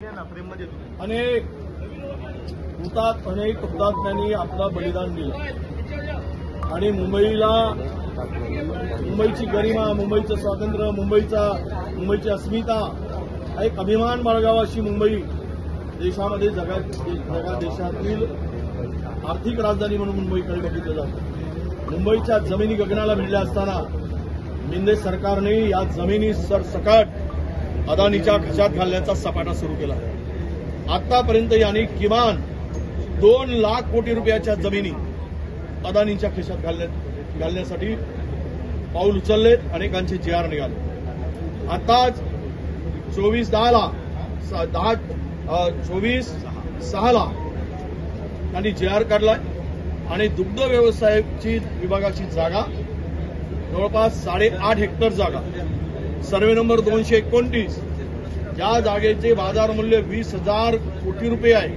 अनेक हुतात्म्यांनी आपलं बलिदान दिलं आणि मुंबईची गरिमा, मुंबईचं स्वातंत्र्य, मुंबईची अस्मिता हा एक अभिमान बाळगावा अशी मुंबई देशामध्ये देशातील आर्थिक राजधानी म्हणून मुंबईकडे बघितलं जातं। मुंबईच्या जमिनी गगनाला भिडल्या असताना शिंदे सरकारने या जमिनी सरसकट अदानीच्या खिशात घालण्याचा सपाटा सुरू केला। आतापर्यंत यांनी किमान 2 लाख कोटी रुपयाच्या जमिनी अदानीच्या खिशात घालण्यासाठी पाऊल उचललेत। अनेकांचे जेआर निघाले। आता 24/6 त्यांनी जेआर काढलाय आणि दुग्ध व्यवसायाची विभागाची जागा जवळपास 8.5 हेक्टर जागा, सर्वे नंबर 229, ज्या जागेचे बाजार मूल्य 20,000 कोटी रुपये आहे।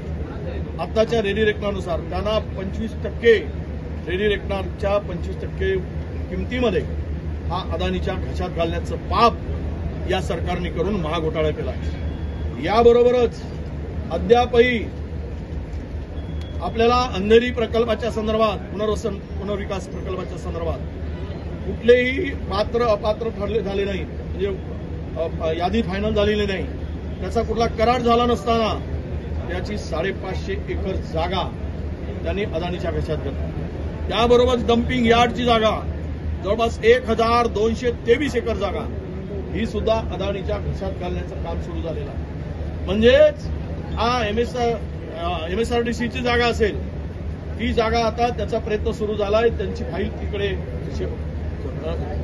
आताच्या रेडी रेकनरनुसार त्यांना 25% रेडी रेकनरच्या 25% किमतीमध्ये हा अदानीच्या खिशात घालण्याचं पाप या सरकारने करून महाघोटाळा केला आहे। याबरोबरच अद्यापही आपल्याला अंधेरी प्रकल्पाच्या संदर्भात, पुनर्विकास प्रकल्पाच्या संदर्भात कुठलेही पात्र अपात्र ठरले झाले नाही, म्हणजे यादी फायनल झालेली नाही, त्याचा कुठला करार झाला नसताना त्याची 550 एकर जागा त्यांनी अदानीच्या खिशात घातली। त्याबरोबर डम्पिंग यार्डची जागा जवळपास 1223 एकर जागा ही सुद्धा अदानीच्या खिशात घालण्याचं काम सुरू झालेलं आहे। म्हणजेच हा MSRDCची जागा असेल, ती जागा आता त्याचा प्रयत्न सुरू झालाय, त्यांची फाईल तिकडे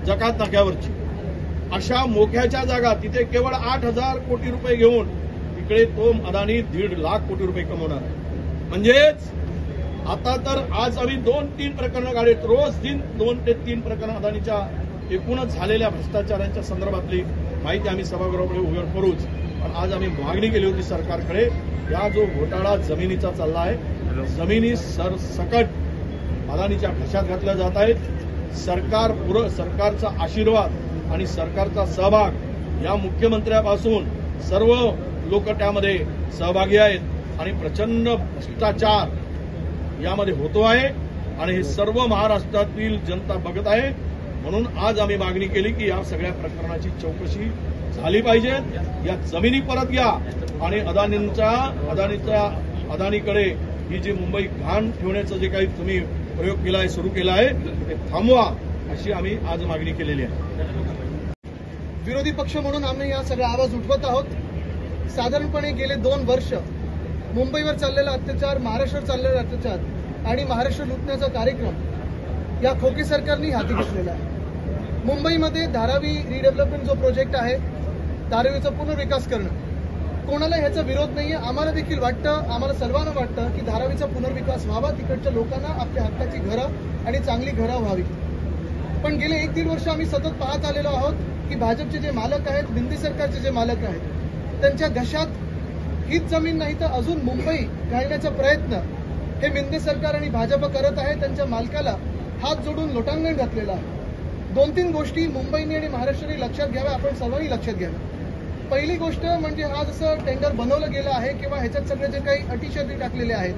जकात नाक्यावरची अशा मोठ्याच्या जागा तिथे केवळ 8,000 कोटी रुपये घेऊन तिकडे तो अदानी 1.5 लाख कोटी रुपये कमवणार आहे। म्हणजेच आता तर आज आम्ही 2-3 प्रकरणं काढत, रोज 2 ते 3 प्रकरणं अदानीच्या एकूणच झालेल्या भ्रष्टाचारांच्या संदर्भातली माहिती आम्ही सभागृहाकडे उघड करूच। पण आज आम्ही मागणी केली होती सरकारकडे, या जो घोटाळा जमिनीचा चालला आहे, जमिनी सरसकट अदानीच्या खिशात घातल्या जात आहेत। सरकारचा आशीर्वाद आणि सरकारचा सहभाग या मुख्यमंत्र्यापासून सर्व लोक त्यामध्ये सहभागी आहेत आणि प्रचंड भ्रष्टाचार यामध्ये होतो आहे आणि हे सर्व महाराष्ट्रातील जनता बघत आहे। म्हणून आज आम्ही मागणी केली की या सगळ्या प्रकरणाची चौकशी झाली पाहिजे, या जमिनी परत घ्या आणि अदानीकडे ही जी मुंबई घाण ठेवण्याचं जे काही तुम्ही प्रयोग केला आहे, सुरू केला आहे, ते थांबवा अशी आम्ही आज मागणी केलेली आहे। विरोधी पक्ष म्हणून आम्ही या सगळा आवाज उठवत आहोत। साधारणपणे गेले 2 वर्ष मुंबईवर चाललेला अत्याचार, महाराष्ट्रावर चाललेला अत्याचार आणि महाराष्ट्र लुटण्याचा कार्यक्रम या खोके सरकारने हाती घेतलेला आहे। मुंबईमध्ये धारावी रिडेव्हलपमेंट जो प्रोजेक्ट आहे, धारावीचा पुनर्विकास करणं, कोणाला ह्याचा विरोध नाहीये। आम्हाला देखील वाटतं, आम्हाला सर्वांना वाटतं की धारावीचा पुनर्विकास व्हावा, तिकडच्या लोकांना आपल्या हक्काची घरं आणि चांगली घरं व्हावी। पण गेले 1-1.5 वर्ष आम्ही सतत पाहत आलेलो आहोत की भाजपचे जे मालक आहेत, शिंदे सरकारचे जे मालक आहेत, त्यांच्या घशात हीच जमीन नाही तर अजून मुंबई घालण्याचा प्रयत्न हे शिंदे सरकार आणि भाजप करत आहे। त्यांच्या मालकाला हात जोडून लोटांगण घातलेलं आहे। 2-3 गोष्टी मुंबईने आणि महाराष्ट्राने लक्षात घ्याव्या, आपण सर्वांनी लक्षात घ्याव्या। पहिली गोष्ट म्हणजे हा जसं टेंडर बनवलं गेलं आहे किंवा ह्याच्यात सगळे जे काही अटी-शर्ती टाकलेले आहेत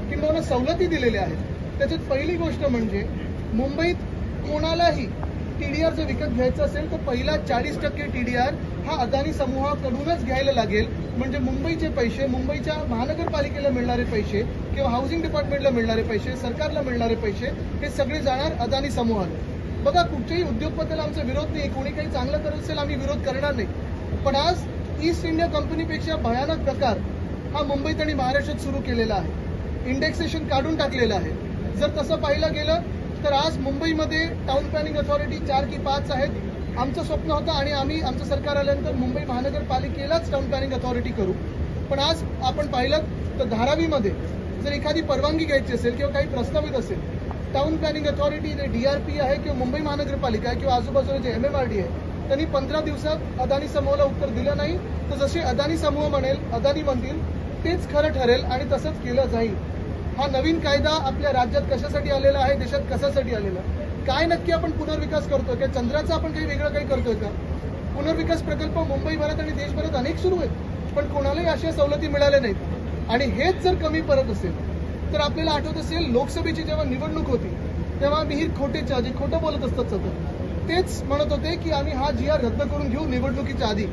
किंवा सवलती दिलेल्या आहेत, त्याच्यात पहिली गोष्ट म्हणजे मुंबईत कोणालाही TDR जर विकत घ्यायचं असेल तर पहिला 40% TDR हा अदानी समूहाकडूनच घ्यायला लागेल। म्हणजे मुंबईचे पैसे, मुंबईच्या महानगरपालिकेला मिळणारे पैसे किंवा हाऊसिंग डिपार्टमेंटला मिळणारे पैसे, सरकारला मिळणारे पैसे हे सगळे जाणार अदानी समूहाला। बघा, कुठच्याही उद्योगपतीला आमचा विरोध नाही, कोणी काही चांगलं करत असेल आम्ही विरोध करणार नाही, पण आज ईस्ट इंडिया कंपनीपेक्षा भयानक प्रकार हा मुंबईत आणि महाराष्ट्रात सुरू केलेला आहे। इंडेक्सेशन काढून टाकलेलं आहे। जर तसं पाहिलं गेलं तर आज मुंबईमध्ये टाउन प्लॅनिंग अथॉरिटी 4 की 5 आहेत। आमचं स्वप्न होतं आणि आम्ही आमचं सरकार आल्यानंतर मुंबई महानगरपालिकेलाच टाउन प्लॅनिंग अथॉरिटी करू। पण आज आपण पाहिलं तर धारावीमध्ये जर एखादी परवानगी घ्यायची असेल किंवा काही प्रस्तावित असेल, टाउन प्लॅनिंग अथॉरिटी DRP आहे किंवा मुंबई महानगरपालिका आहे किंवा आजूबाजूला जे MMRD आहे, त्यांनी 15 दिवसात अदानी समूहाला उत्तर दिलं नाही। तर जसे अदानी समूह म्हणेल, अदानी म्हणतील तेच खरं ठरेल आणि तसंच केलं जाईल। हा नवीन कायदा आपल्या राज्यात कशासाठी आलेला आहे, देशात कशासाठी आलेला, काय नक्की आपण पुनर्विकास करतोय का, चंद्राचा आपण काही वेगळं काही करतोय का? पुनर्विकास प्रकल्प मुंबईभरात आणि देशभरात अनेक सुरू आहेत। पण कोणालाही अशा सवलती मिळाल्या नाहीत. आणि हेच जर कमी पडत असेल तर आपल्याला आठवत असेल लोकसभेची जेव्हा निवडणूक होती तेव्हा मिहीर खोटेच्या जे खोटं बोलत असतात सतत तेच म्हणत होते की आम्ही हा GR रद्द करून घेऊ. निवडणुकीच्या आधी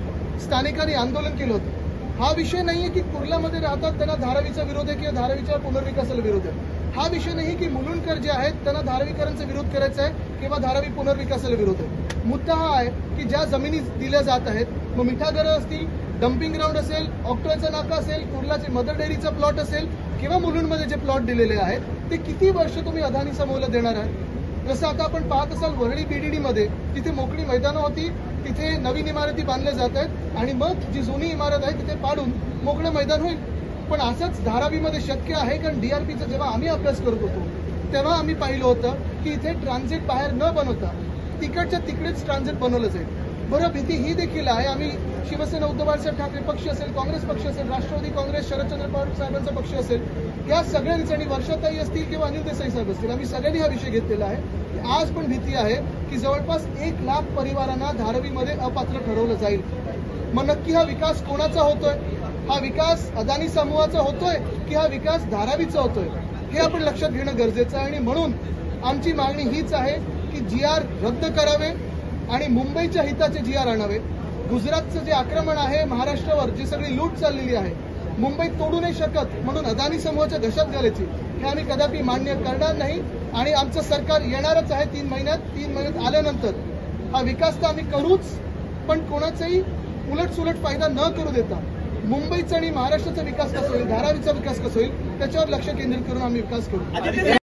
स्थानिकांनी आंदोलन केलं होतं. हा विषय नाहीये की कुर्ल्यामध्ये राहतात त्यांना धारावीचा विरोध आहे किंवा धारावीच्या पुनर्विकासाला विरोध आहे. हा विषय नाही की मुलुंडकर जे आहेत त्यांना धारावीकरांचा विरोध करायचा आहे किंवा धारावी पुनर्विकासाला विरोध आहे. मुद्दा हा आहे की ज्या जमिनी दिल्या जात आहेत, मग मिठागरं असतील, डम्पिंग ग्राउंड असेल, ऑक्टोचा नाका असेल, कुर्लाचे मदर डेअरीचा प्लॉट असेल किंवा मुलुंडमध्ये जे प्लॉट दिलेले आहेत ते किती वर्ष तुम्ही अदानी समूहाला देणार आहे? जसं आता आपण पाहत असाल वरळी BDD मध्ये तिथे मोकळी मैदानं होती, तिथे नवीन इमारती बांधल्या जात आहेत आणि मग जी जुनी इमारत आहे तिथे पाडून मोकळं मैदान होईल. पण असंच धारावीमध्ये शक्य आहे, कारण DRPचा जेव्हा आम्ही अभ्यास करत होतो तेव्हा आम्ही पाहिलं होतं की इथे ट्रान्झिट बाहेर न बनवता तिकडच्या तिकडेच ट्रान्झिट बनवलं जाईल. बरं, भीती ही देखील आहे, आम्ही शिवसेना उद्धव बाळासाहेब ठाकरे पक्ष असेल, काँग्रेस पक्ष असेल, राष्ट्रवादी काँग्रेस, शरदचंद्र पवार साहेबांचा पक्ष असेल, या सगळ्यांनी आणि वर्षाताई असतील किंवा अनिल देसाई साहेब असतील, आम्ही सगळ्यांनी हा विषय घेतलेला आहे. आज पण भीती आहे की जवळपास 1 लाख परिवारांना धारावीमध्ये अपात्र ठरवलं जाईल. मग नक्की हा विकास कोणाचा होतोय? हा विकास अदानी समूहाचा होतोय की हा विकास धारावीचा होतोय? हे आपण लक्षात घेणं गरजेचं आहे. आणि म्हणून आमची मागणी हीच आहे की GR रद्द करावे आणि मुंबईच्या हिताचे GR आणावे. गुजरातचं जे आक्रमण आहे महाराष्ट्रावर, जी सगळी लूट चाललेली आहे, मुंबई तोडू नाही शकत म्हणून अदानी समूहाच्या घशात घालायची हे आम्ही कदापि मान्य करणार नाही. आणि आमचं सरकार येणारच आहे 3 महिन्यात आल्यानंतर हा विकास तर आम्ही करूच, पण कोणाचाही उलटसुलट फायदा न करू देता मुंबईचा आणि महाराष्ट्राचा विकास कसा होईल, धारावीचा विकास कसा होईल त्याच्यावर लक्ष केंद्रित करून आम्ही विकास करू.